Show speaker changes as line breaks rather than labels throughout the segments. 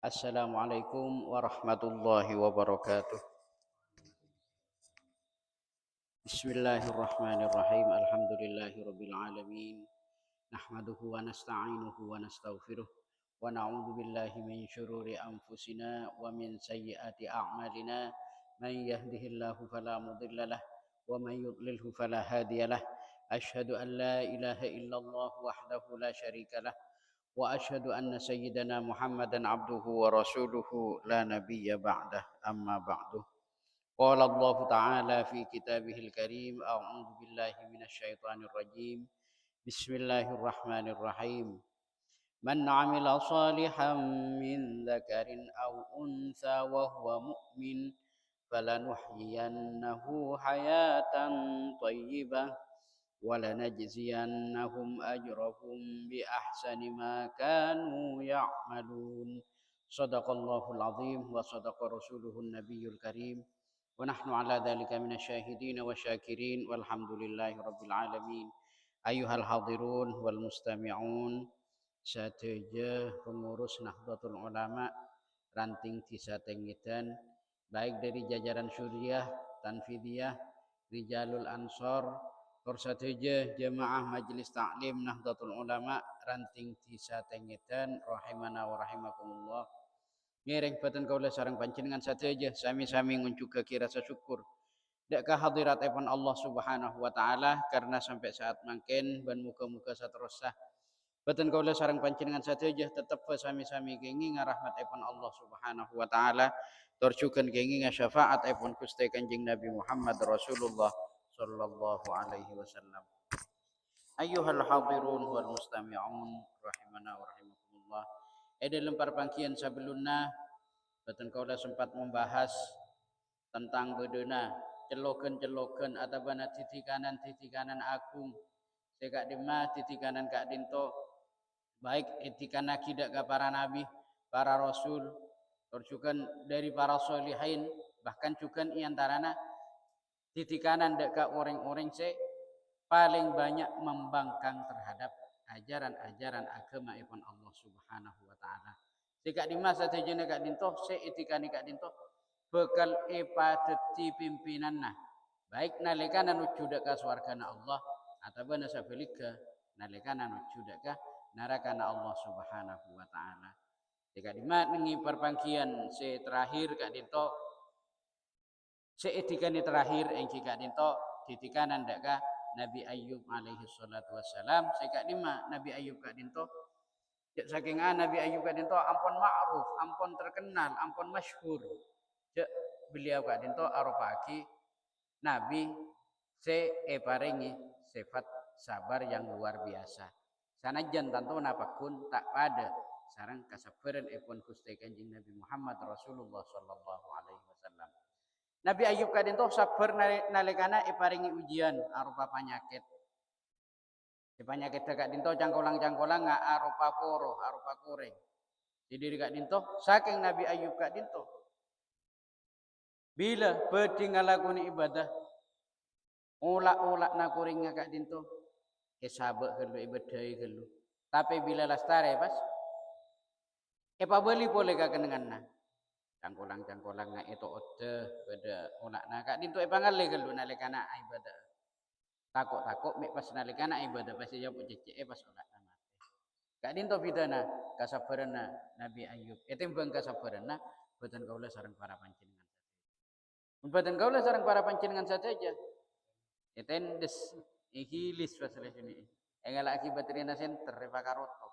Assalamualaikum warahmatullahi wabarakatuh. Bismillahirrahmanirrahim. Alhamdulillahirabbil alamin. Nahmaduhu wa nasta'inuhu wa nastaghfiruh wa na'udzu billahi min syururi anfusina wa min sayyiati a'malina. Man yahdihillahu fala mudhillalah wa man yudlilhu fala hadiyalah. Asyhadu an la ilaha illallah wahdahu la syarikalah wa asyhadu anna sayyidana Muhammadan abduhu wa rasuluhu la nabiyya ba'dah. Amma ba'du. قال الله تعالى في كتابه الكريم أعوذ بالله من الشيطان الرجيم بسم الله الرحمن الرحيم من عمل صالحا من ذكر أو أنثى وهو مؤمن فلنحيينه حياة طيبة ولنجزينهم أجرهم بأحسن ما كانوا يعملون صدق الله العظيم وصدق رسوله النبي الكريم ونحن على ذلك من الشاهدين والشاكرين والحمد لله رب العالمين أيها الحاضرون والمستمعون sateja pengurus Nahdlatul Ulama ranting Tisa Tengitan baik dari jajaran Syuriah, Tanfidiyah, Rijalul Ansor, sateja jemaah Majelis Ta'lim Nahdlatul Ulama ranting Tisa Tengitan rahimana wa rahimakumullah. Ngereng patan kaula sareng panjenengan sateja sami-sami nguncuke rasa syukur dak hadirat epon Allah Subhanahu wa taala karena sampai saat mangken ban muka-muka saterusah patan kaula sareng panjenengan sateja tetep sami-sami kengi ngarahmat epon Allah Subhanahu wa taala torjukeun kengi ngasyafaat epon Gusti Kanjeng Nabi Muhammad Rasulullah sallallahu alaihi wasallam. Ayyuhal hadirun wal mustami'un rahimana wa rahimakumullah. Dalam perpangkian sebelumnya Batan kaulah sempat membahas tentang bedena celoken atau bana titikanan agung sekak dema titikanan kak dinto baik etikan akidah ke para nabi para rasul terjukan dari para solihin bahkan juga iantarana titikanan dek orang-orang se paling banyak membangkang terhadap ajaran-ajaran agama ibn Allah Subhanahu wa taala. Jika di masa tejene kak dinto se etikani kak dinto bekal epateti pimpinanna baik nalekana nuju ka swargana Allah atau bana sabilika nalekana nuju ka narakana Allah Subhanahu wa taala. Jika di nengi perpangkian se terakhir kak dinto se etikani terakhir engki kak dinto titikanan dak ka Nabi Ayyub alaihi salatu wassalam sekak lima Nabi Ayyub kak dinto saking Nabi Ayyub kak dinto ampun ma'ruf ampun terkenal ampun masyhur cek beliau kak dinto arupaki Nabi se paringi sifat sabar yang luar biasa sanajan tanto napakun tak pada sareng kasabaran epon Gusti Kanjeng Nabi Muhammad Rasulullah sallallahu alaihi wasallam. Nabi Ayyub kadento sabar nalikana paringi ujian arupa penyakit. Di penyakit kak dinto cangkolang-cangkolang nggak arupa poro, arupa kureng. Jadi kak dinto saking Nabi Ayyub kak dinto. Bila bedi ngalakuni ibadah ulak-ulak na kuring kak dinto sabek helu ibadah helu. Tapi bila lastare pas beli boleh kak kenenganna. Cangkolang-cangkolang nga itu ode beda onak na kak dinto pangalle kelu nalikana ibadah takut-takut mek pas nalikana ibadah pasti jawab cece pas onak na kak dinto bidana kasabaranna Nabi Ayyub etimbang kasabaranna boten kaula sareng para panjenengan boten kaula sareng para panjenengan saja eten des ihilis pasal sini enggal akibat rina center repakaroto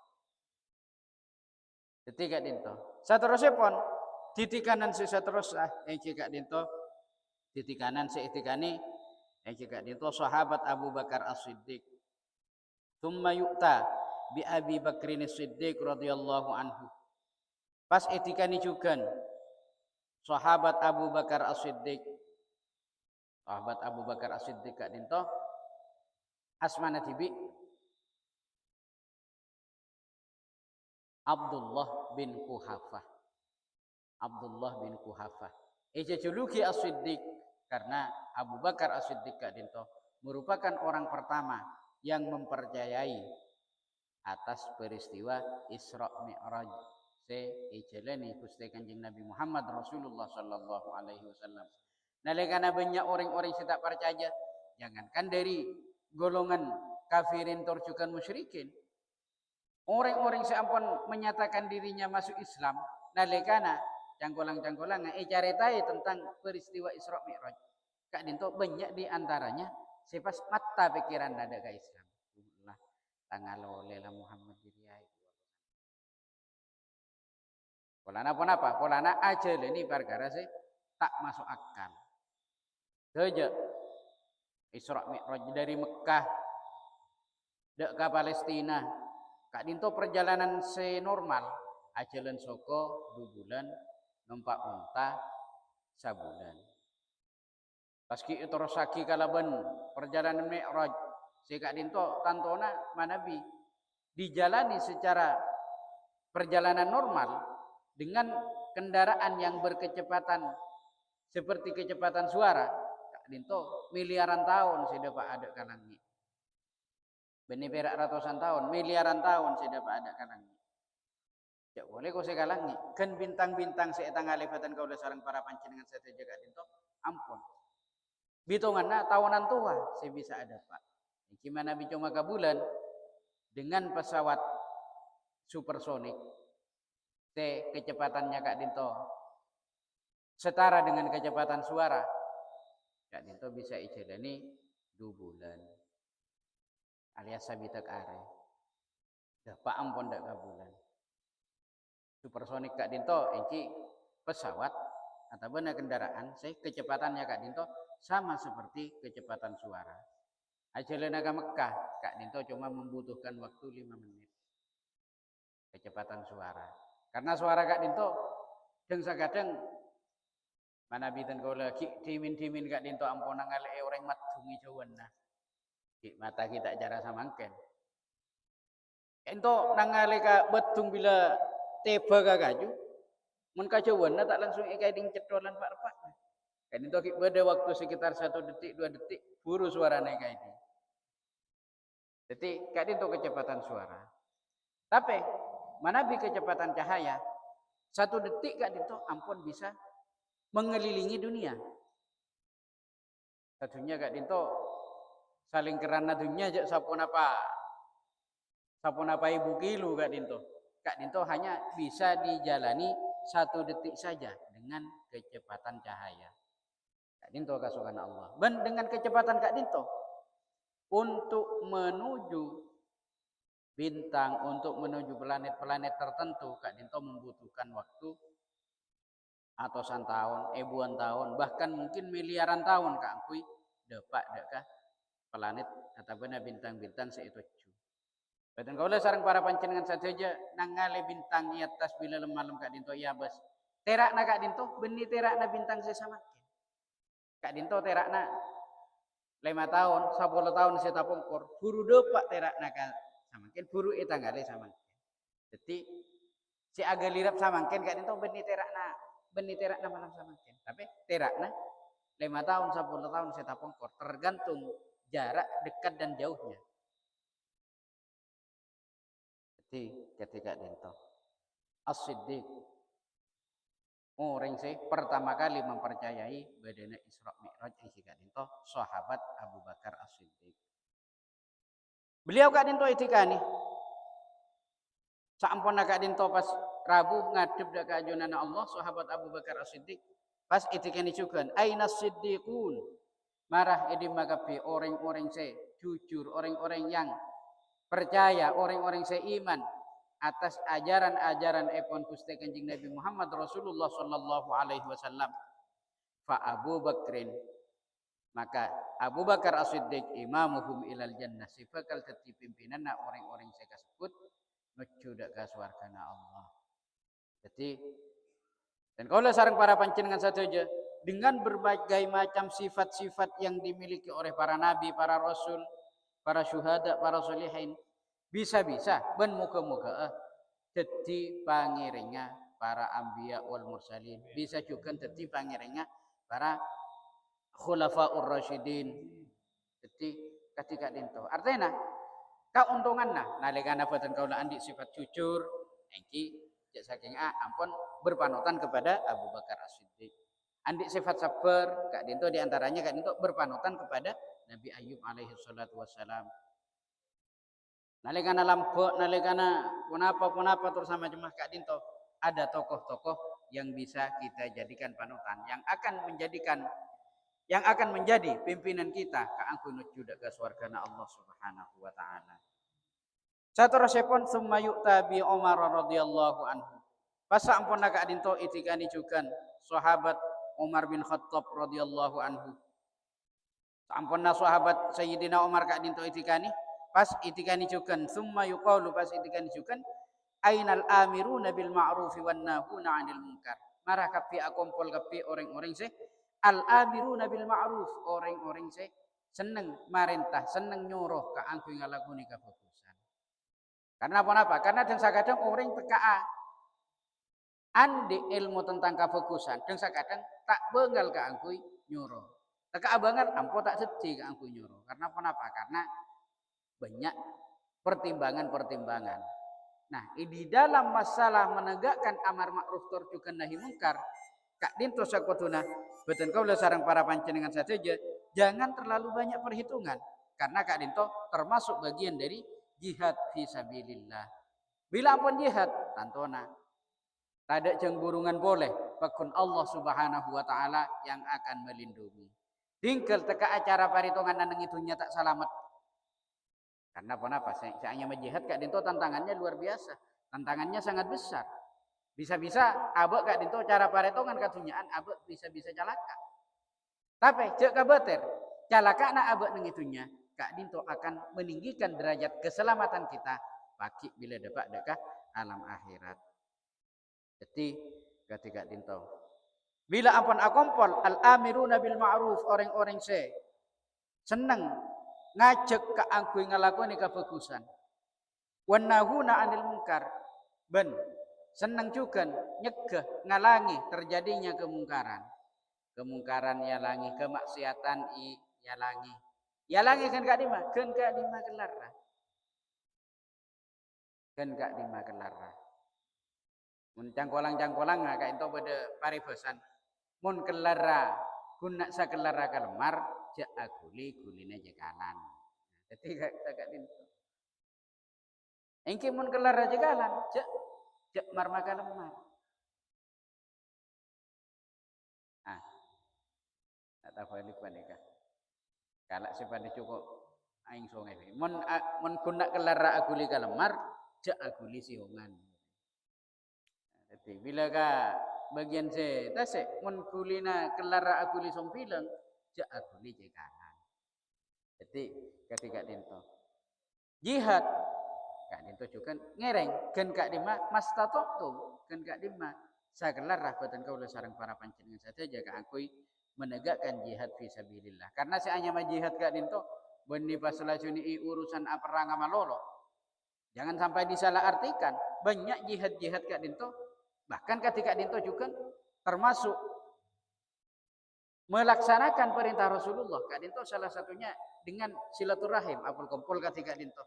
ketika dinto saterusé pon titikanan sisa terus yang cekak dinto titikanan seitikani yang cekak dinto sahabat Abu Bakar As-Siddiq thumma yu'ta bi Abi Bakrin As-Siddiq radhiyallahu anhu pas etikani juga sahabat Abu Bakar As-Siddiq kak dinto asmana tibi Abdullah bin Kuhafah. Juluki As-Siddiq karena Abu Bakar As-Siddiq kak dinto merupakan orang pertama yang mempercayai atas peristiwa Isra Mi'raj se ijelani Gusti Kanjeng Nabi Muhammad Rasulullah sallallahu alaihi wasallam. Nalikana banyak orang-orang yang tak percaya, jangankan dari golongan kafirin torjukan musyrikin, orang-orang seampun menyatakan dirinya masuk Islam, nalikana cangkolang-cangkolang caritai tentang peristiwa Isra Mi'raj. Kak dinto banyak di antaranya sepas mata pikiran nada ke Islam. Allah tangalo lela Muhammad diriai. Polana pun apa? Polana aja ini perkara sih tak masuk akal. Saja Isra Mi'raj dari Mekah dek ke Palestina. Kak dinto perjalanan senormal ajalan soko 2 bulan numpak unta sabulan. Paski terus saki kalaban perjalanan Mi'raj. Si Kak dinto tantona manabi dijalani secara perjalanan normal dengan kendaraan yang berkecepatan seperti kecepatan suara. Kak dinto miliaran tahun sudah pak ada kalangi. Benih perak ratusan tahun, miliaran tahun sudah pak ada kalangi. Ya boleh kau sekalangi. Kan bintang-bintang seetang alifatan kau sarang para pancingan saya jaga dinto. Ampun. Bitonganna tahunan tua saya bisa ada pak. Gimana bicoma ke bulan dengan pesawat supersonik, kecepatannya Kak Dinto setara dengan kecepatan suara. Kak Dinto bisa ijalani 2 bulan. Alias sabitak are. Dah pak ampun dak ke bulan. Supersonik Kak Dinto iki pesawat atau benar kendaraan, kecepatannya Kak Dinto sama seperti kecepatan suara. Ajalan ke Mekah, Kak Dinto cuma membutuhkan waktu 5 menit. Kecepatan suara. Karena suara Kak Dinto kadang mana bitan kau lagi dimin Kak Dinto ampun ngale orang matungi jawan nah. Mata kita cara samangken. Ento nangale ka betung bila teba ka kaju. Mun kajawan tak langsung ikai ding cedolan pak-pak. Kan itu pada waktu sekitar 1 detik 2 detik buru suaranya kayak ini. Jadi kan itu kecepatan suara. Tapi mana bi kecepatan cahaya 1 detik kan itu ampun bisa mengelilingi dunia. Satunya kak dinto saling kerana dunia aja sapun apa ibu kilo kak dinto. Kak dinto hanya bisa dijalani 1 detik saja dengan kecepatan cahaya. Kak Dinto kasukan Allah. Dan dengan kecepatan Kak Dinto untuk menuju bintang, untuk menuju planet-planet tertentu, Kak Dinto membutuhkan waktu ratusan tahun, ribuan tahun, bahkan mungkin miliaran tahun Kak Angkui depak dekah planet atau benar bintang-bintang seitu. Dan kalau sarang para pancenengan saja nangale bintang i atas bila malam Kak Dinto iya bas. Terak na Kak Dinto, beni terak na bintang sesama. Kak Dinto terakna 5 tahun, 10 tahun saya tapongkor, buru depak terakna ka samangken, buru itanggale samangken. Jadi si agak lirap samangken Kak Dinto beni terakna malam samangken. Tapi terakna 5 tahun, 10 tahun saya tapongkor, tergantung jarak dekat dan jauhnya. Jadi ketika Dinto As-Siddiq orang sih pertama kali mempercayai badana Isra Mi'raj isi Kak Dinto sahabat Abu Bakar As-Siddiq. Beliau Kak Dinto itikani. Sampun Kak Dinto pas Rabu ngadep dak kajunan Allah sahabat Abu Bakar As-Siddiq. Pas itikani juga aina siddiqun. Marah idi magapi orang-orang saya jujur, orang-orang yang percaya, orang-orang saya iman atas ajaran-ajaran epon Gusti Kanjeng Nabi Muhammad Rasulullah sallallahu alaihi wasallam. Fa Abu Bakrin, maka Abu Bakar As-Siddiq imamuhum ilal jannah, sifakal teti pimpinanna orang-orang saya kasebut nuju dak ka swargana Allah. Jadi dan kalau sareng para panjenengan saja dengan berbagai macam sifat-sifat yang dimiliki oleh para nabi, para rasul, para syuhada, para solihin, bisa-bisa ben muka-muka jadi pangiringnya para anbiya wal mursalin, bisa juga jadi pangiringnya para khulafaur rasyidin. Jadi ketika dinto artinya keuntungan nalikana boten kaula andi sifat jujur iki cek saking ampun berpanutan kepada Abu Bakar As-Siddiq. Andik sifat sabar kak dinto diantaranya kak dinto berpanutan kepada Nabi Ayub alaihi salatu wassalam. Nalikana lampok, nalikana punapa terus sama cemah kak dinto ada tokoh-tokoh yang bisa kita jadikan panutan yang akan menjadi pimpinan kita kaangku nuju ke surgana Allah Subhanahu wa taala. Saterusipun summa yu'ta bi Umar radhiyallahu anhu. Pas ampun kak dinto itikani juga sahabat Umar bin Khattab radhiyallahu anhu. Sampurna sahabat Sayyidina Umar kak dinto itikani, pas itikani juga summa yuqalu pas itikani juga ainal amiruna bil ma'rufi wan nahuna 'anil munkar. Marah kapi akumpul kapi orang-orang se al amiruna bil ma'ruf, orang-orang se seneng marintah, seneng nyuruh ka angku ngalakuni kabagusan. Karena apa? Karena dan sakadang orang tekaa andi ilmu tentang kabagusan dan sakadang tak bengal ka angku nyuruh. Teka abangan ampo tak sedih ka angku nyuruh. Karena apa? Karena banyak pertimbangan-pertimbangan. Nah, di dalam masalah menegakkan amar ma'ruf juga nahi mungkar, kak dinto sakotuna beten kau sareng para panjenengan saja, jangan terlalu banyak perhitungan. Karena kak dinto termasuk bagian dari jihad fi sabilillah. Bila pun jihad, tantona tada cengburungan boleh, pakun Allah Subhanahu wa taala yang akan melindungi. Tinggal teka acara paritongan nang itunya tak selamat. Karena apa? Saya hanya menjihad kak dinto tantangannya luar biasa. Tantangannya sangat besar. Bisa-bisa abek kak dinto cara paritongan katunyaan abek bisa-bisa calaka. Tapi cek kabater, calaka na abek nang itunya kak dinto akan meninggikan derajat keselamatan kita pagi bila dapat dekah alam akhirat. Jadi ketika dinto bila ampun akompol al-amiruna bil ma'ruf orang-orang se seneng ngajak ka angku ngalakoni kabagusan. Wan nahuna 'anil munkar. Ben seneng juga nyegah ngalangi terjadinya kemungkaran. Kemungkaran yalangi, kemaksiatan yalangi. Yalangi kan kak dima kelarra. Kan kak dima kelarra. Mun cangkolang kak ento pada paribasan. Mun kelarra guna sakelarra kalemar jak gulina jekalan. Jadi kak dinto. Engke mun kelarra jekalan jak marma kalemar. Tak balik panika. Kalak sepane cukup aing songe. Mun guna kelarra aguli kalemar jak aguli sihongan. Jadi bila ka bagian se tase mun kulina kelara akuli sompilang ja akuli jekalan. Jadi ketika dinto jihad kak dinto juga ngereng kan kak dima mastatotum kan kak dima sakelar rahbatan kau sareng para panjenengan saja jaga akui menegakkan jihad fisabilillah. Karena seanya jihad kak dinto benih pasalajuni urusan perang malolo. Jangan sampai disalah artikan banyak jihad kak dinto. Bahkan ketika dinto juga termasuk melaksanakan perintah Rasulullah. Kak dinto salah satunya dengan silaturahim. Apul kumpul ketika dinto.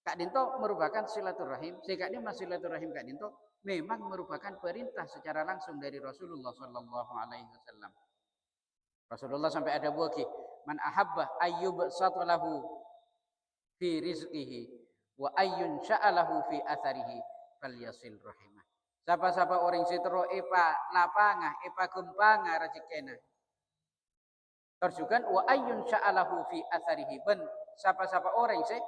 Kak dinto merupakan silaturahim. Kak dinto silaturahim kak dinto memang merupakan perintah secara langsung dari Rasulullah Sallallahu Alaihi Wasallam. Rasulullah sampai ada buaki. Man ahabba ayyub satulahu fi rizqihi wa ayyun sya'alahu fi atharihi falyasil rahimah. Sapa-sapa orang sitro epa lapangah, epa gempanga rezekina. Terus juga wa ayyun sya'alahu fi atharihi ben sapa-sapa orang se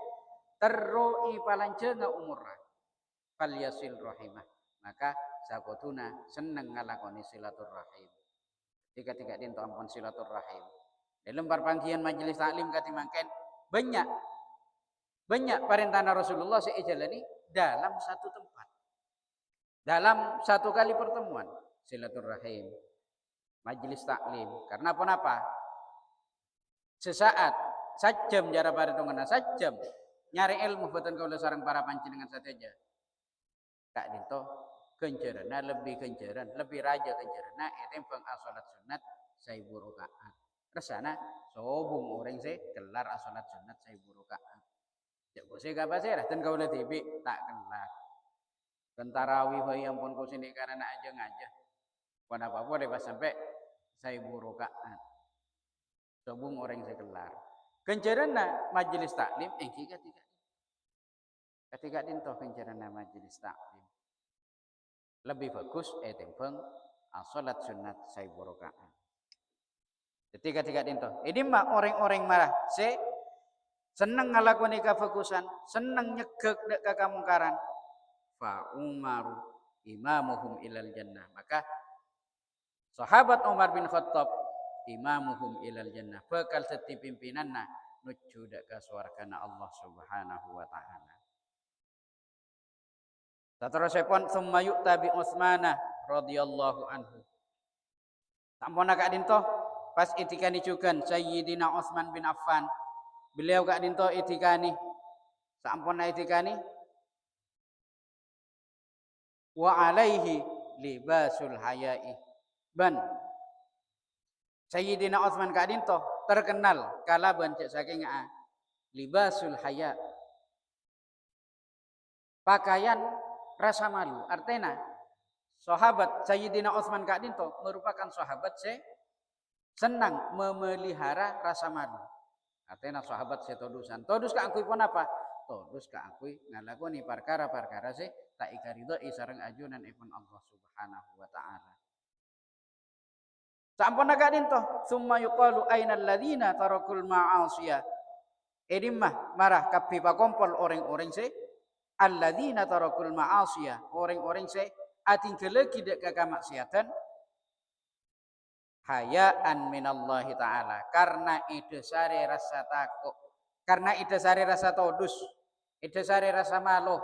terroi palancenga umurna. Falyasil rahimah. Maka sakotuna seneng ngalakoni silaturahim. Tiga-tiga dinto ampun silaturahim. Dalam perpanggian majelis taklim katimangken banyak perintah Rasulullah seijalani dalam satu tempat. Dalam satu kali pertemuan silaturahim majelis taklim. Karena apa? Sesaat sajam jara paritongana sajam nyari ilmu boten kaula sareng para panjenengan sateja. Kak dinto kencerana lebih raja kencerana etembang salat sunat 1000 rakaat. Resana sobung orang se kelar salat sunat 1000 rakaat. Jak bose ka pasir dan kaula tibi tak kelar. Tarawih bayi ampun ku sini karena aja ngajah. Pada apa deh pas sampai saya rakaat. Sobung orang sekelar. Kencerana majelis taklim ketika dintoh kencerana majelis taklim. Lebih bagus tempeng salat sunat saya rakaat. Ketika dintoh. Ini mah orang-orang marah seneng ngalakoni kafokusan, seneng nyegek dek kakamungkaran. Fa Umaru imamuhum ilal jannah. Maka sahabat Umar bin Khattab imamuhum ilal jannah. Bakal seti pimpinanna nuju dek ka swargana Allah Subhanahu wa taala. Saterusipun summa yu'ta bi Utsmana radhiyallahu anhu. Sampun kak dintoh pas itikani jugan Sayyidina Utsman bin Affan. Beliau kak dintoh itikani. Sampun itikani wa alaihi libasul haya'i. Ban Sayyidina Utsman kak dintoh terkenal kalaban cek saking libasul haya. Pakaian rasa malu. Artinya sahabat Sayyidina Utsman kak dintoh merupakan sahabat senang memelihara rasa malu. Artinya sahabat todusan. Todus ka angkui pun apa? Todus ka angkui ngalakoni perkara-perkara tak ikaridoi sareng ajunan ipun Allah Subhanahu wa taala. Sampun agak dintoh summa yuqalu ainal ladzina tarakul ma'asiyah. Edimah marah kapi pakompol orang-orang alladzina tarakul ma'asiyah. Orang-orang atingkeleki dek kamaksiatan hayaan minallahi ta'ala karena idesare rasa takut, karena idesare rasa todus, idesare rasa malu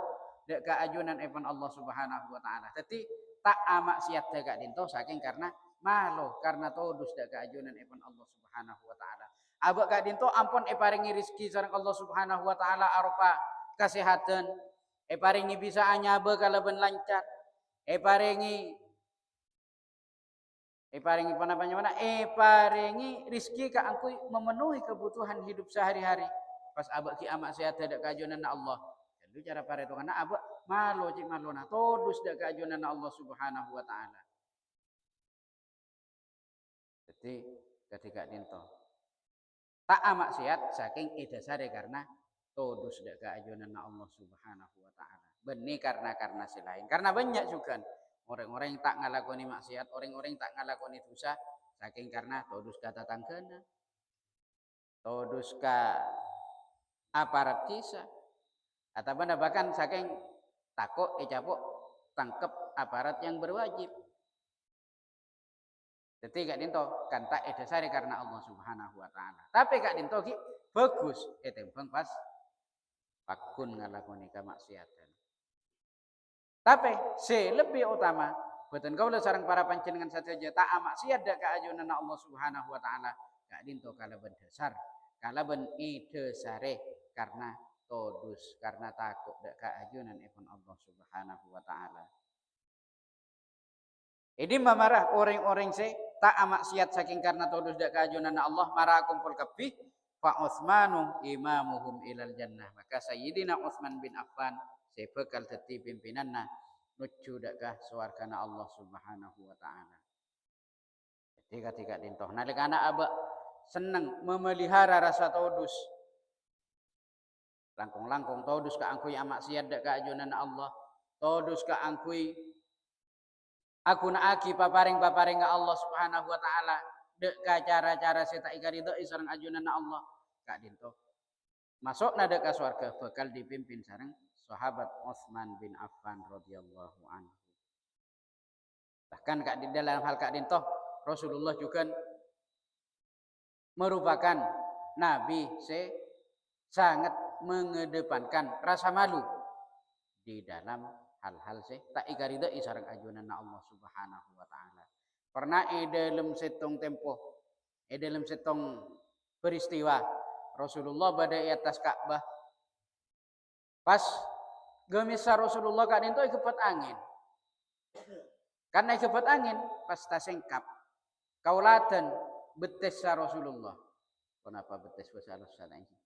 dek kaajunan ipun Allah Subhanahu wa taala. Jadi tak maksiat dek dinto saking karena malu, karena todus dek kaajunan ipun Allah Subhanahu wa taala. Abak kak dinto ampun paringi rezeki sareng Allah Subhanahu wa taala arupa kesehatan, paringi bisa anyabe kalaben lancar, paringi paringi rizki ka angkui memenuhi kebutuhan hidup sehari-hari. Pas abak ki amak sehat dak kajunan Allah. Jadi cara paretongan abak malu cik maluna todus dak kajunan Allah Subhanahu wa taala. Jadi ketika dinto tak amak sehat saking idasare karena todus dak kajunan Allah Subhanahu wa taala. Benih karena selain. Karena banyak juga orang-orang yang tak ngalakoni maksiat, orang-orang yang tak ngalakoni dosa saking karena todus kata tangkena, todus ka aparat desa, atau bahkan saking takut capok tangkep aparat yang berwajib. Jadi gak dinto kan tak edasari karena Allah Subhanahu wa taala. Tapi gak dinto ki bagus tembang pas pakun ngalakoni kamaksiatan. Tapi lebih utama boten kaula sareng para panjenengan saja tak maksiat dak kaajunan Allah Subhanahu wa taala gak dinto kalaben dasar kalaben idesare karena todus karena takut dak kaajunan ipun Allah Subhanahu wa taala. Ini marah orang-orang tak maksiat saking karena todus dak kaajunan Allah marah kumpul kabeh fa Utsmanu imamuhum ilal jannah. Maka Sayyidina Utsman bin Affan sebekal dadi pimpinanna nuju dakah swargana Allah Subhanahu wa taala. Jadi ketika dintoh nalikana abak seneng memelihara rasa todus. Langkung-langkung todus ka angkui maksiat dak kaajunan Allah. Todus ka angkui aguna aki paparing-paparing ka Allah Subhanahu wa taala dek ka cara-cara seta ikaridoi sareng ajunan Allah. Kak dintoh masukna dek ka swarga bakal dipimpin sareng sahabat Utsman bin Affan radhiyallahu anhu. Bahkan kak di dalam hal kak dintoh Rasulullah juga merupakan nabi sangat mengedepankan rasa malu di dalam hal-hal tak ikaridai sareng ajunan Allah Subhanahu wa taala. Pernah dalam setong tempo dalam setong peristiwa Rasulullah badai atas Ka'bah pas gemisa Rasulullah kak dinto ikepet angin. Karena ikepet angin pas tasengkap kaulatan betes Rasulullah. Kenapa betes bahasa halus sana ini?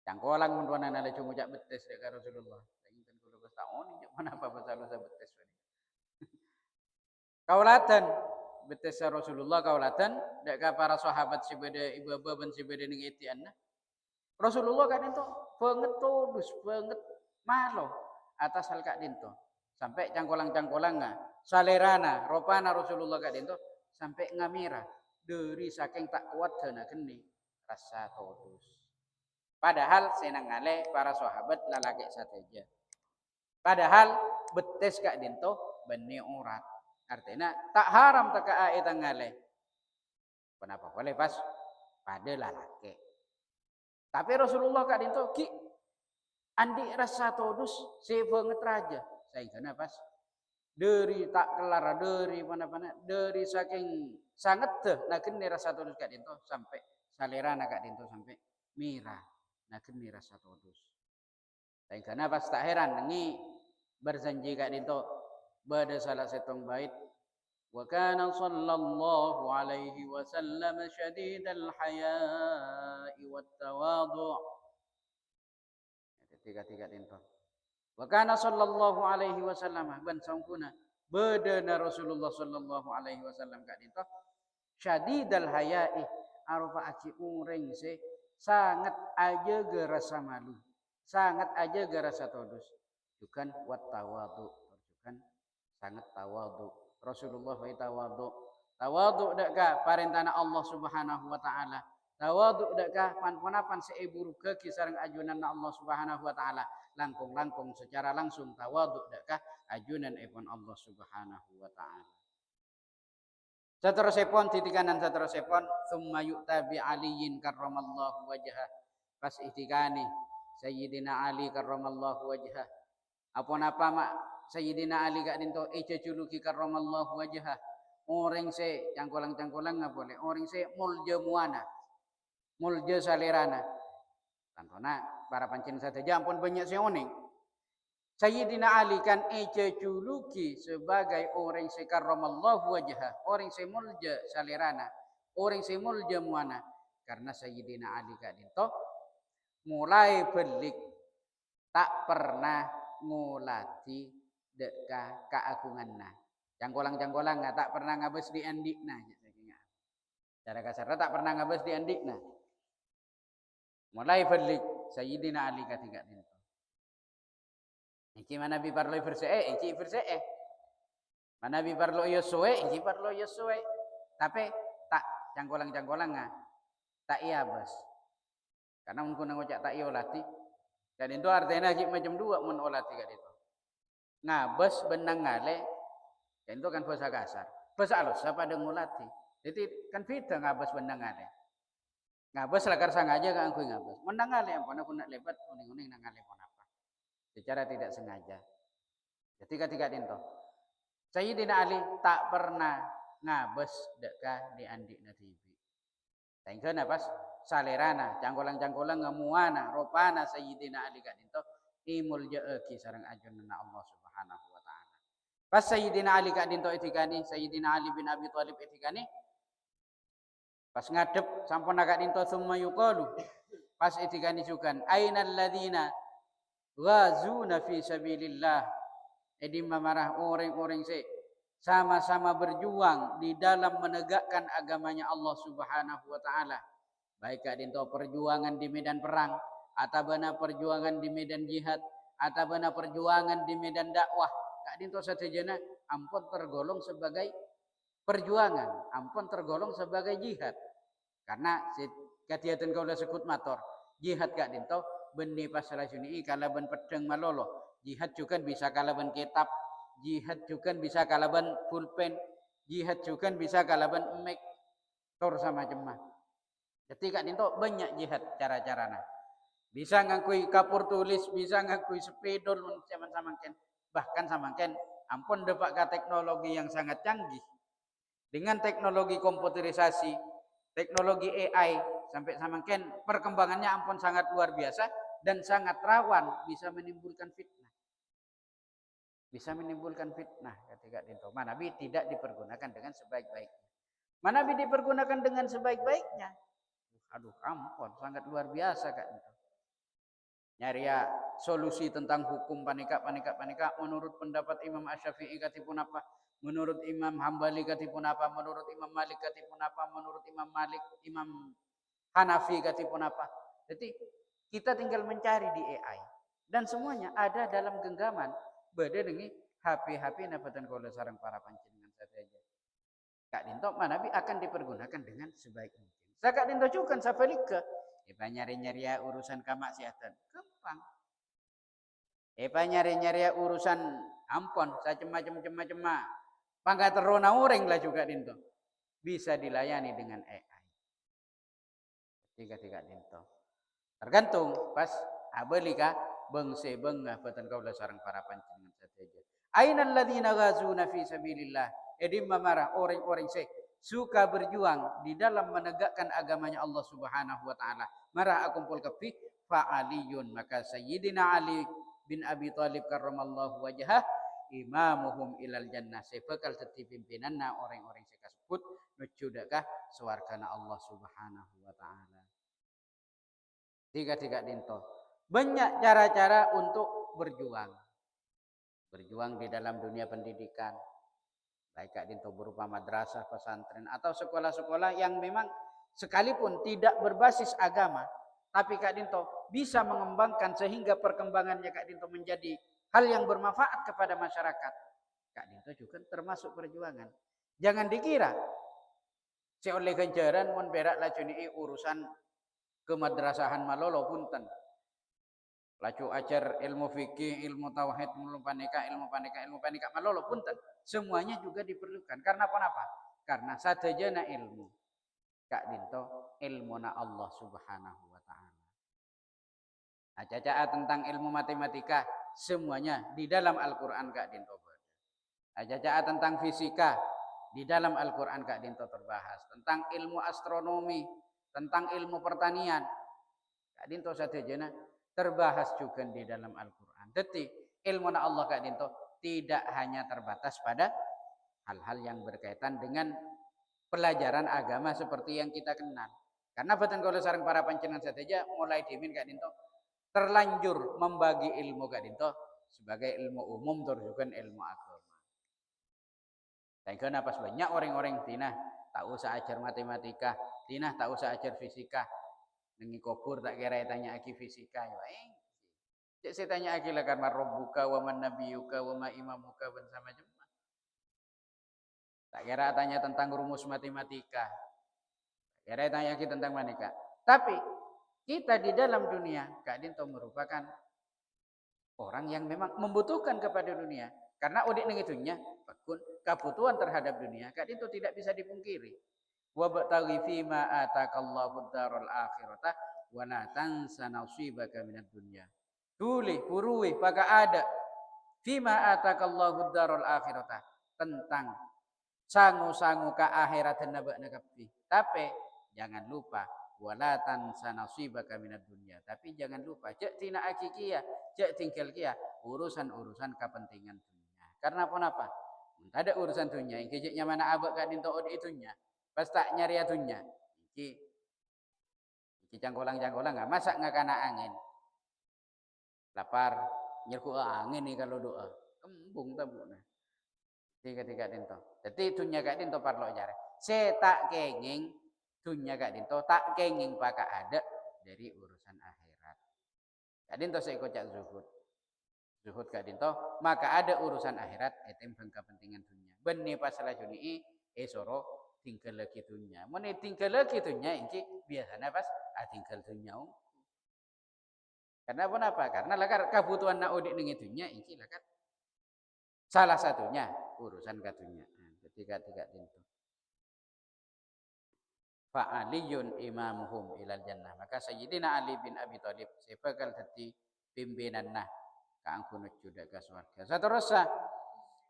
Cangkolang mun wana nale cungucak betes dekat Rasulullah. tak oni mana apa bahasa betes. Kaulatan betes Rasulullah kaulatan dak ka para sahabat sibede ibu-ibu ben sibede ning itianna. Rasulullah kan itu banget tudus banget malo atas hal kak dinto sampai cangkolang-cangkolang salerana ropana Rasulullah kak dinto sampai ngamira dari saking tak kuat dana geni rasa tudus. Padahal senang ngale para sahabat lalaki sateja. Padahal betes kak dinto beni urat. Artinya tak haram tak ka itang ngale. Kenapa boleh pas pada lalaki. Tapi Rasulullah kak dinto ki andi rasa todus si banget raja. Saya kena pas dari tak kelar dari mana-mana dari saking sangat deh nak ni rasa todus kak dinto sampai salerana kak dinto sampai mira nak ni rasa todus. Saya kena pas tak heran ni berjanji kak dinto pada salah setong bait wa kana sallallahu alaihi wasallam syadidal haya'i wat tawadhu. Tiga-tiga dinto. Wa kana sallallahu alaihi wasallam ban sangkuna bedana Rasulullah sallallahu alaihi wasallam kak dinto syadidal haya'i arupa aci ureng se sangat aja gerasa malu sangat aja gerasa todus bukan wat tawadhu bukan sangat tawadhu Rasulullah wa tawadhu dak ka parentana Allah Subhanahu wa taala tawadhu dak ka pan-panapan seiburu ke kisareng ajunan Allah Subhanahu wa taala langkung-langkung secara langsung tawadhu dak ka ajunan ipun Allah Subhanahu wa taala. Saterusipun titikanan saterusipun summa yu'ta bi aliyin karramallahu wajhah pas itikani Sayyidina Ali karramallahu wajhah apa mak Sayyidina Ali gak dinto iceculuki karramallahu wajhah orang se cangkolang-cangkolang nggak boleh orang se mulja muana mulja salerana tantona para pancen saja ampun banyak seoning Sayyidina Ali kan iceculuki sebagai orang se karramallahu wajhah orang se mulja salerana orang se mulja muana karena Sayyidina Ali gak dinto mulai belik tak pernah ngulati deka keagunganna cangkolang-cangkolang tak pernah ngabes di andikna cara kasarnya tak pernah ngabes di andikna mulai belik Sayyidina Ali katiga dinto iki mana bi parlo bersee iki bersee mana bi parlo yosue iki parlo yosue tapi tak cangkolang-cangkolang tak iya bos karena mun kuna ngocak tak iya olati dan itu artinya iki macam dua mun olati kan itu ngabes benang ngale dan itu kan bahasa kasar bahasa halus apa ada ngulati jadi kan beda ngabes benang ngale ngabes lakar sengaja kan aku ngabes benang ngale ampun aku nak lebat uning-uning nang ngale pun apa secara tidak sengaja ketika dinto Sayyidina Ali tak pernah ngabes deka di andik natibi tengkeun pas salerana cangkolang-cangkolang ngamuana ropana Sayyidina Ali gak dinto imul jaeki sareng ajunna Allah Subhanahu wa taala. Pas Sayyidina Ali kak dinto etikani Sayyidina Ali bin Abi Thalib etikani pas ngadep sampun kak dinto summa yuqalu pas etikani sukan ainal ladzina ghazuna fi sabilillah edi mamarah orang-orang se sama-sama berjuang di dalam menegakkan agamanya Allah Subhanahu wa taala baik kak dinto perjuangan di medan perang atabana perjuangan di medan jihad atabana perjuangan di medan dakwah kak dinto satejana ampun tergolong sebagai perjuangan ampun tergolong sebagai jihad karena katiatan kaula sekut mator jihad kak dinto benih pasal suni kalaban pedang malolo jihad juga bisa kalaban kitab jihad juga bisa kalaban pulpen jihad juga bisa kalaban emek tor sama cemah ketika dinto banyak jihad cara-carana bisa ngakui kapur tulis bisa ngakui sepedol samangken bahkan samangken ampun depak ke teknologi yang sangat canggih dengan teknologi komputerisasi teknologi AI sampai samangken perkembangannya ampun sangat luar biasa dan sangat rawan bisa menimbulkan fitnah ketika dinto manabi tidak dipergunakan dengan sebaik-baiknya manabi dipergunakan dengan sebaik-baiknya aduh ampun sangat luar biasa kak nyari ya solusi tentang hukum panika menurut pendapat Imam Asy-Syafi'i katipun apa, menurut Imam Hambali katipun apa, menurut Imam Malik katipun apa, menurut Imam Hanafi katipun apa. Jadi kita tinggal mencari di AI dan semuanya ada dalam genggaman beda dengan HP-HP nabatan kula sareng para panjenengan saja. Kak Dinto manabi akan dipergunakan dengan sebaik mungkin. Saya Kak Dinto juga sabalika. Nyari-nyari ya urusan kamaksiatan. Gampang. Nyari-nyari ya urusan ampon. Saya macam-macam. Pangkat terona orang lah juga Dinto. Bisa dilayani dengan AI. Tiga Dinto. Tergantung pas abelika bengse bengah batan kau sareng para panjenengan saja. Ainal ladzina ghazuna fi sabilillah. Jadi marah orang-orang suka berjuang di dalam menegakkan agamanya Allah Subhanahu wa taala. Marah akumpul kepi fa'aliyun, maka Sayyidina Ali bin Abi Thalib karramallahu wajhah imamuhum ilal jannah. Sebekal teti pimpinanna orang-orang sekasebut nuju dakah swargana Allah Subhanahu wa taala. Tiga Dinto. Banyak cara-cara untuk berjuang. Berjuang di dalam dunia pendidikan. Baik Kak Dinto berupa madrasah, pesantren, atau sekolah-sekolah yang memang sekalipun tidak berbasis agama, tapi Kak Dinto bisa mengembangkan sehingga perkembangannya Kak Dinto menjadi hal yang bermanfaat kepada masyarakat. Kak Dinto juga termasuk perjuangan. Jangan dikira si oleh ganjaran mun berak lajuni urusan kemadrasahan malolo punten. Laju ajar ilmu fikih, ilmu tauhid, ilmu panika malolo punten. Semuanya juga diperlukan. Karena apa? Karena sadajana ilmu. Kak Dinto, ilmuna Allah Subhanahu wa taala. Ajaja tentang ilmu matematika, semuanya di dalam Al-Qur'an Kak Dinto. Ajaja tentang fisika, di dalam Al-Qur'an Kak Dinto terbahas. Tentang ilmu astronomi, tentang ilmu pertanian. Kak Dinto sadajana terbahas juga di dalam Al-Quran. Jadi ilmu Allah Kak Dinto tidak hanya terbatas pada hal-hal yang berkaitan dengan pelajaran agama seperti yang kita kenal. Karena batan kalau sarang para panjenengan saja mulai dimin Kak Dinto terlanjur membagi ilmu Kak Dinto sebagai ilmu umum terjukan ilmu agama. Dan kenapa banyak orang-orang tina tak usah ajar matematika, tina tak usah ajar fisika. Nengi kubur tak kira tanya aki fisika ya. Cek saya tanya aki lah karena robbuka wa man nabiyuka wa ma imamuka dan sama jemaah. Tak kira tanya tentang rumus matematika. Tak kira tanya aki tentang manika. Tapi kita di dalam dunia Kak Dinto merupakan orang yang memang membutuhkan kepada dunia. Karena udik nengi dunia, kebutuhan terhadap dunia Kak Dinto tidak bisa dipungkiri. Wa bataghi fi ma atakallahu ad-darul akhirata wa la tansa nasibaka minad dunya. Tulis purui maka ada fi ma atakallahu ad-darul akhirata tentang sangu-sangu ka akhirat nabakna kapi. Tapi jangan lupa wala tansa nasibaka minad dunya. Tapi jangan lupa cek tina aki kia, cek tinggal kia urusan-urusan kepentingan dunia. Karena apa? Ada urusan dunia, yang kejeknya mana abak Kak Dinto itunya. Pas tak nyari atunya. Iki cangkolang-cangkolang enggak masak enggak kena angin. Lapar, nyerku angin nih kalau doa. Kembung tabuna. Tiga Dinto. Jadi dunya Kak Dinto parlo jare. Se tak kenging dunya Kak Dinto tak kenging paka ada dari urusan akhirat. Kak Dinto seiko cak zuhud. Zuhud Kak Dinto, maka ada urusan akhirat etem kepentingan dunia. Benih pasalah juni soro tinggal lagi dunia. Mun tinggal lagi dunia ini biasanya pas tinggal dunia. Karena apa? Karena lakar kebutuhan nak udik ning dunia ini lakar salah satunya urusan kadunya. Tiga Dinto. Fa aliyun imamuhum ilal jannah. Maka Sayyidina Ali bin Abi Thalib sebakal dadi pimpinanna kaangku nuju ka swarga. Saterusnya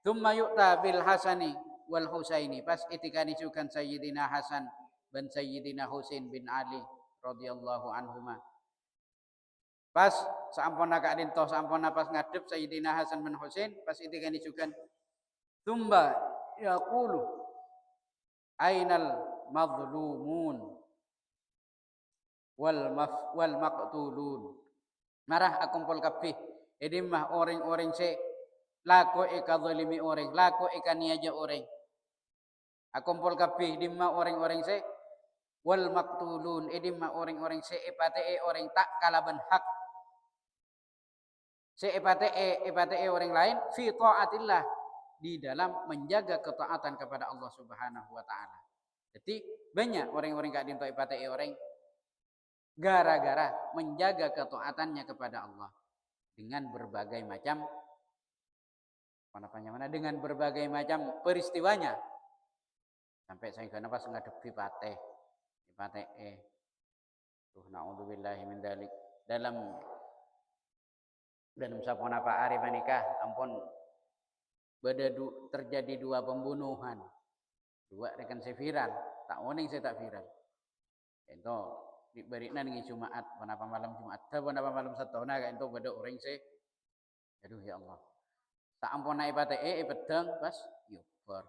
tsumma yu'ta bil Hasani wal Husaini. Pas ketika disukan Sayyidina Hasan dan Sayyidina Husain bin Ali radhiyallahu anhuma. Pas samponna Kak Dinto samponna pas ngadep Sayyidina Hasan bin Husain pas ketika disukan tsumma yaqulu ainal madlumun wal maqtulun. marah akumpul kabeh edim mah orang-orang se lako eka zalimi orang lako eka niaja orang akumpul kabeh edim mah orang-orang se wal maktulun edim mah orang-orang se epate orang tak kalaban hak se epate orang lain fi taatillah di dalam menjaga ketaatan kepada Allah Subhanahu wa taala. Jadi banyak orang-orang gak dinto epate orang gara-gara menjaga ketaatannya kepada Allah dengan berbagai macam mana dengan berbagai macam peristiwanya sampai saya kenapa ngadepi pateh tuh naudzubillahi min dzalik dalam sapona Pak Arif menikah ampun terjadi dua pembunuhan dua rekan saya viral tak oning saya tak viral itu diberikan dengan Jumat kenapa malam Jumat kenapa malam setahun kayak itu beda orang saya aduh ya Allah tak ampun naik PTE pedang pas yubar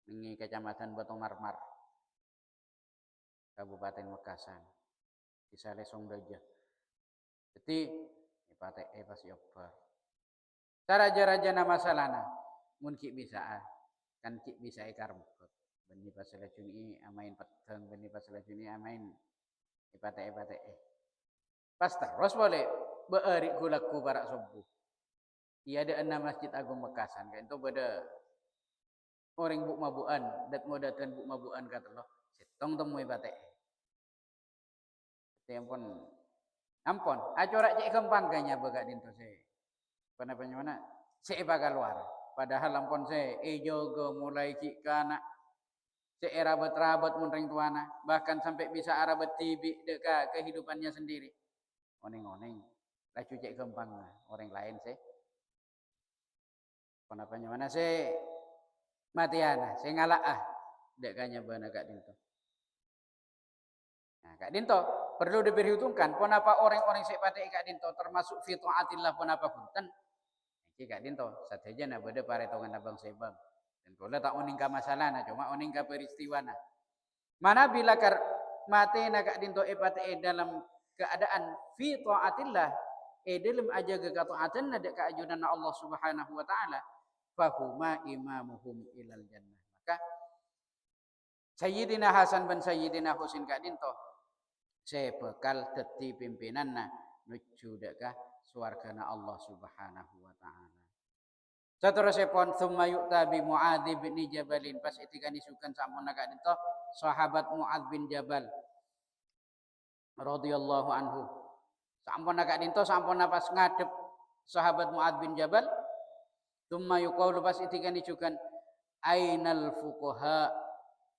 ini kecamatan Batu Marmar Kabupaten Mekasan bisa lesong daja jadi PTE pas yubar cara raja nama salana mun ki bisa kan ki bisa karempet benih pas lajuni amain pedang benih pas lajuni amain PTE pas terus boleh beeri gulaku barak subuh iya ada 6 masjid agung Mekasan kan itu beda orang buk mabuan dat modatan buk mabuan kata loh setong temui PTE ampun acorak cek kempang kanya bagak dinto se panapa mana se bakal luar padahal ampun se jogo mulai ki kana se rabat-rabat mun ring tuana bahkan sampai bisa arabat tibi deka kehidupannya sendiri oning-oning laju cek kempang orang lain se panapa mana se matiana se ngalak dekanya bana Kak Dinto. Nah, Kak Dinto perlu diperhitungkan kenapa orang-orang sek patek Kak Dinto termasuk fi taatillah kenapa punten. Iki Kak Dinto sateja na bade paretongan abang sebab. Dan kula tak oningka masalah na cuma oningka peristiwa na. Mana bila mate na Kak Dinto epate dalam keadaan fi taatillah dalam aja ketaatan na dek kaajunan Allah Subhanahu wa taala fahuma imamuhum ilal jannah. Maka Sayyidina Hasan bin Sayyidina Husin Kak Dinto saya bekal dadi pimpinanna nuju dekah swargana Allah Subhanahu wa taala. Saterusipun tsumma yu'ta bi Muadz bin Jabalin pas etika disukan sampun Kak Dinto sahabat Muadz bin Jabal radhiyallahu anhu. Sampun Kak Dinto sampun pas ngadep sahabat Muadz bin Jabal tsumma yuqaulu pas etika disukan ainal fuqaha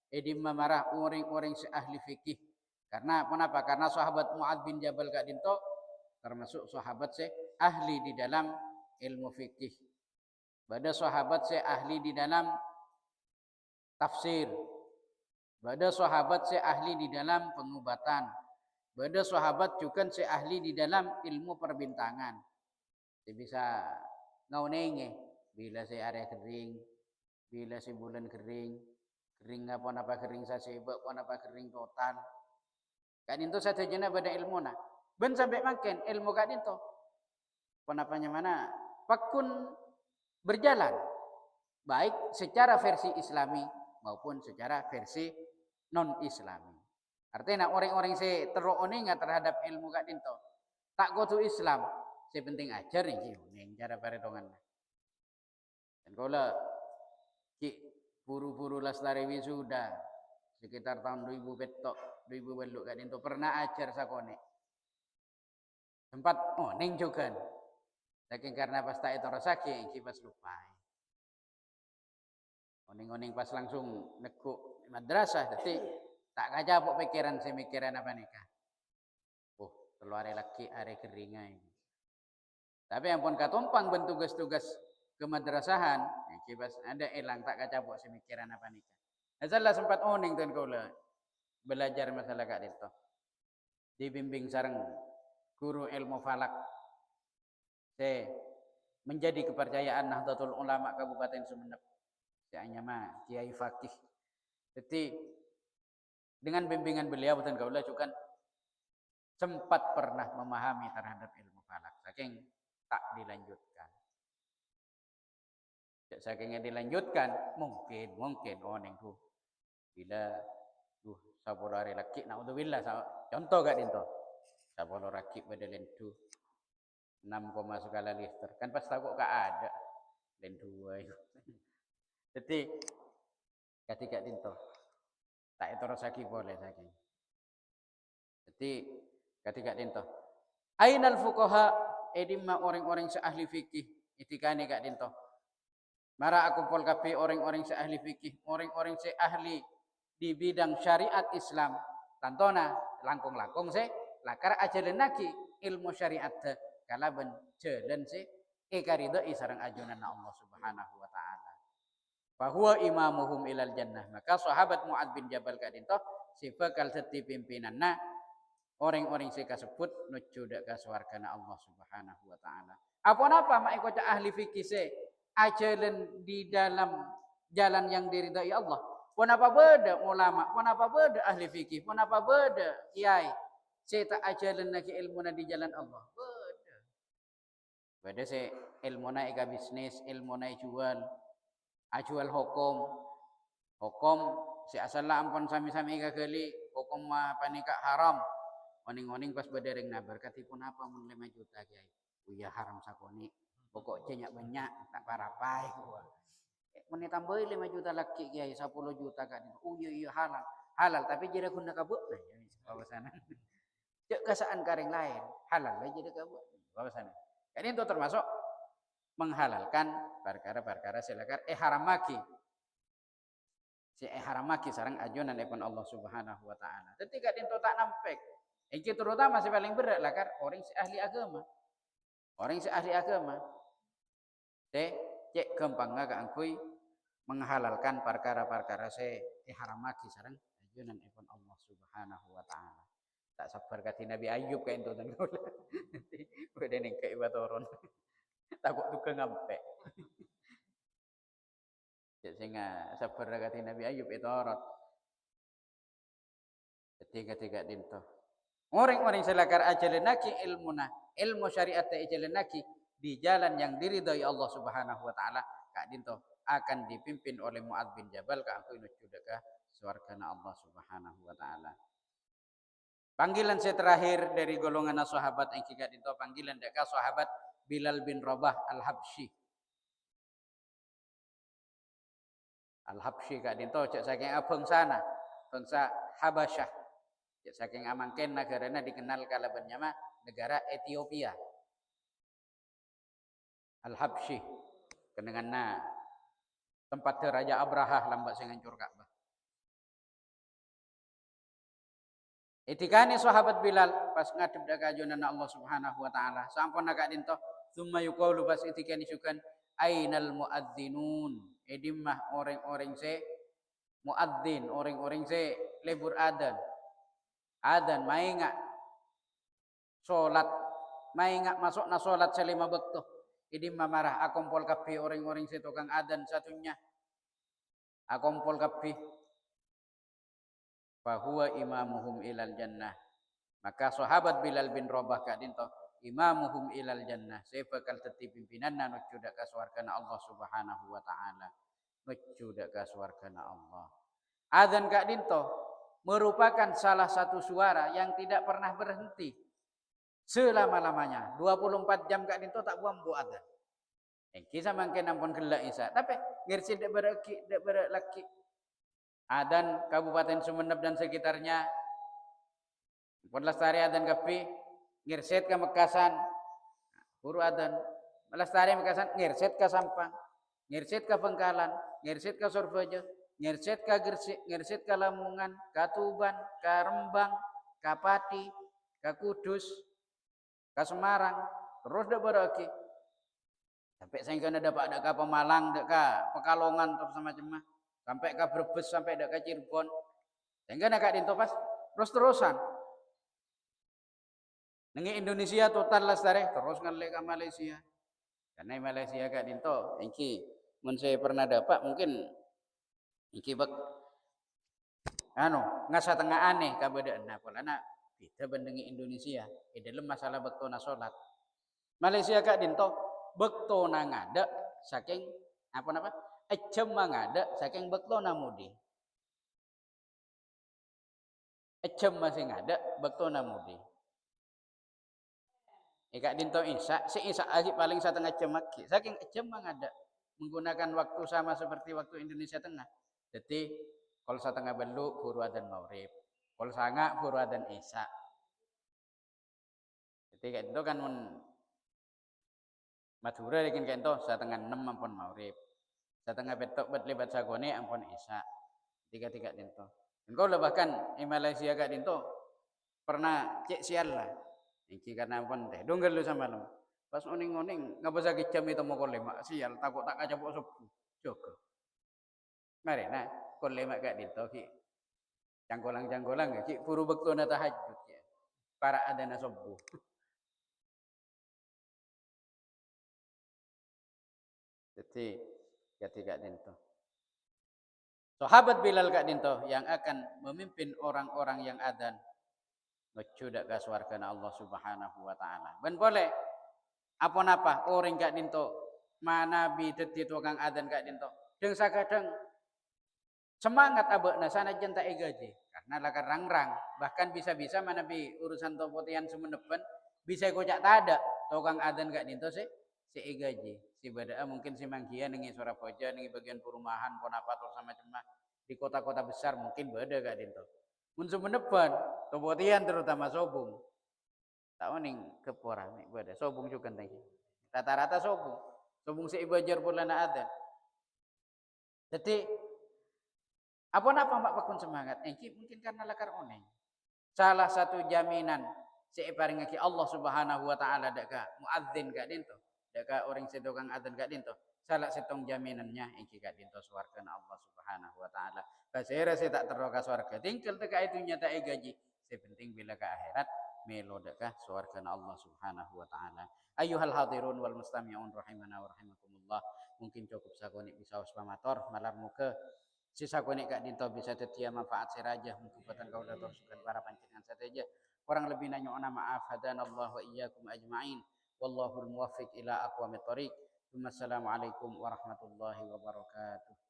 edim marah orang-orang ahli fikih. Karena kenapa? Karena sahabat Muadz bin Jabal Kak Dinto termasuk sahabat saya ahli di dalam ilmu fikih. Bada sahabat saya ahli di dalam tafsir. Bada sahabat saya ahli di dalam pengobatan. Bada sahabat juga saya ahli di dalam ilmu perbintangan. Saya bisa ngaunenge bila saya area kering, bila saya bulan kering apa kering saya sebab apa kering total. Kak Dinto saja jena pada ilmu na. Ben sampai makin ilmu Kak Dinto. Penapanya mana? Pakun berjalan. Baik secara versi Islami maupun secara versi non-Islami. Artinya orang-orang saya teroninga terhadap ilmu Kak Dinto. Tak kudu Islam. Saya penting ajar nih cara paretongan. Dan kalau buru-buru lestari wisuda sekitar tahun 2000 petok 2000 beluk Kak Dinto pernah ajar sakone sempat oning juga saking karena pas tak itu rasaki iki pas lupa oning-oning pas langsung nekuk madrasah jadi tak kaca apa pikiran saya mikiran apa nikah keluar lagi are keringai tapi ampun katumpang bentugas-tugas ke madrasahan iki pas ada elang tak kaca apa saya mikiran apa nikah Asalah sempat oning tuan kaula belajar masalah Kak Dinto. Dibimbing sareng guru ilmu falak. Saya menjadi kepercayaan Nahdlatul Ulama Kabupaten Sumeneb. Saya mah Kiai Fakih. Jadi dengan bimbingan beliau tuan kaula juga sempat pernah memahami terhadap ilmu falak, saking tak dilanjutkan. Sakingnya dilanjutkan, mungkin neng tuh bila sapuluh hari laki naudzubillah, contoh gak dinto sapuluh rakib badalen tu 6, segala liter kan pas tahu gak ada dan dua itu. Jadi ketika dinto tak itu rosaki boleh saking. Jadi ketika dinto ainal fuqaha edimma orang-orang seahli fikih itikane gak dinto mara aku pol kape orang-orang seahli fikih, orang-orang seahli di bidang syariat Islam. Tantona langkung-langkung se lakar ajalan lagi ilmu syariat kalaban jalan se ikaridai sareng ajunan Allah Subhanahu wa taala. Bahwa imamuhum ilal jannah. Maka sahabat Mu'ad bin Jabal kadintoh si bakal seti pimpinanna orang-orang se kasebut nuju dak ka swargana Allah Subhanahu wa taala. Apa-apa mak ikut ahli fikih se ajalan di dalam jalan yang diridai Allah. Pun apa beda ulama, pun apa beda ahli fikih, pun apa beda kiai. Saya tak ajalan lagi ilmu di jalan Allah. Beda. Beda saya ilmu ika bisnis, ilmu jual, ajual hukum si asal lah ampun sami-sami ika geli, hukum mah panika haram. Oning-oning pas bedereng na berkatipun apa mun 5 juta kiai. Uya haram sakoni. Pokoknya banyak tak parapai gua. Meni tambahi 5 juta lagi kiai 10 juta kan. Oh iya halal. Halal tapi jadi guna kabut nah ya bawasan. Cek kesaan karing lain halal lah jadi kabut. Bawasan. Jadi itu termasuk menghalalkan perkara-perkara silakan haram maki. Si haram maki sareng ajunan ipun Allah Subhanahu wa taala. Ketika itu tak nampek. Iki terutama si paling berat lah kan orang si ahli agama. Orang si ahli agama. Cek gampang ngagak angkui menghalalkan perkara-perkara se haramaki sareng ajunan ipun Allah Subhanahu wa taala. Tak sabar kati Nabi Ayub ka ento tang kula. Bede ning ka ibatoron. Takut tukang ngampe. Cek singa sabar kati Nabi Ayub itu orot. Ketiga dinto. Orang-orang selakar ajalan naki ilmu syariat ajalan naki di jalan yang diridhai Allah Subhanahu wa taala kak dinto akan dipimpin oleh Mu'ad bin Jabal ka aku nuju ka swargana Allah Subhanahu wa taala. Panggilan saya terakhir dari golongan sahabat yang kika dinto panggilan deka sahabat Bilal bin Rabah Al-Habsyi. Al-Habsyi kak dinto cek saking abang sana bangsa Habasyah. Cek saking amangken negaranya dikenal kalaban nama negara Ethiopia. Al-Habsyi kenanganna tempat Raja Abrahah lambat sing hancur Ka'bah. Itikane sahabat Bilal pas ngadep dak ajunan Allah Subhanahu wa taala sampun agak dinto summa yuqaulu pas itikane sukan ainal muadzinun edimah orang-orang se muadzin orang-orang se lebur adan mainga salat mainga masuk na salat selima waktu idimah marah akompol kapi orang-orang se tukang adan satunya akompol kapi fahuwa imamuhum ilal jannah. Maka sahabat Bilal bin Rabah kadinto imamuhum ilal jannah. Saya bakal teti pimpinanna nuju dak ka swargana Allah Subhanahu wa taala. Nuju dak ka swargana Allah. Adzan kadinto merupakan salah satu suara yang tidak pernah berhenti selama-lamanya. 24 jam kadinto tak buang bu adzan. Kisah mangken ampun gelak isa. Tapi ngirsi dak berlaki Adan Kabupaten Sumeneb dan sekitarnya pun lestari adan kapi ngirset ke Mekasan buru adan lestari Mekasan ngirset ke Sampang ngirset ke Bengkalan ngirset ke Surabaya ngirset ke Gresik ngirset ke Lamongan ke Tuban ke Rembang ke Pati ke Kudus ke Semarang terus dak beraki sampai sehingga dapat dak ke Pemalang dak ke Pekalongan terus macam sampai ke Brebes sampai ke Cirebon sehingga nak dinto pas terus-terusan nengi Indonesia total lestari terus ngalih ke Malaysia karena Malaysia kak dinto engki mun saya pernah dapat mungkin engki bak ngasa tengah aneh kabadaan nah polana Kita bandengi Indonesia. Dalam masalah bektona salat. Malaysia kak dinto bektona ngada saking apa ejem mangada saking bektona mudi. Ejem masih ngada bektona mudi. Kak dinto si isa lagi paling setengah jam lagi. Saking jam mangada menggunakan waktu sama seperti waktu Indonesia Tengah. Jadi kalau setengah belu furu adzan maghrib. Kalau sanga furu adzan isya. Jadi kayak itu kan Madura bikin kayak itu setengah 6 ampun maghrib. Setengah betok bet lebat sagone ampun isya. Tiga-tiga dinto. Engkau bahkan di Malaysia kak dinto pernah cek sial lah. Iki karena ampun teh. Dongger lu sama lu. Pas oning-oning ngapa sakit jam itu mau kolema sial takut tak kaca pok subuh. Joko. Mari nah kolema kak dinto ki. Canggolang-canggolang ki puru bektona tahajud ya. Para adana subuh. Jadi kak dinto. Sahabat Bilal kak dinto yang akan memimpin orang-orang yang adan mecudak ke surga Allah Subhanahu wa taala. Ben boleh apa-apa orang kak dinto mana bi teti tukang adan kak dinto. Deng sakadang semangat abekna sanajan tak gaji karena lakar rangrang bahkan bisa-bisa mana bi urusan topotian semenepen bisa kocak tada tukang adan kak dinto si gaji si badaa mungkin si manggia nengi Surabaya nengi bagian perumahan pon apa atau sama cuma di kota-kota besar mungkin beda kak dinto mun semenepen topotian terutama sobung tahu ning kepora nih beda sobung juga nih rata-rata sobung si ibajar pulana adan jadi apa napa mak pakun semangat? Mungkin karena lakar oneng. Salah satu jaminan paring ngaki Allah Subhanahu wa taala deka muadzin gak dinto. Deka orang sedokang adzan gak dinto. Salah setong jaminannya engki gak dinto swargana Allah Subhanahu wa taala. Kasira saya tak teroka swarga. Tinggal teka itu nyata gaji. Sepenting bila ke akhirat melo deka swargana Allah Subhanahu wa taala. Ayuhal hadirun wal mustami'un rahimana wa rahimakumullah. Mungkin cukup sakoni bisa uspamator malar muka sisa konek kak dinto bisa tetia manfaat siraja mengkubatan kau dator sukan para pancingan saja kurang lebih nanya ona maaf hadanallah wa iyyakum ajma'in wallahul muwaffiq ila aqwamit thoriq. Wassalamualaikum warahmatullahi wabarakatuh.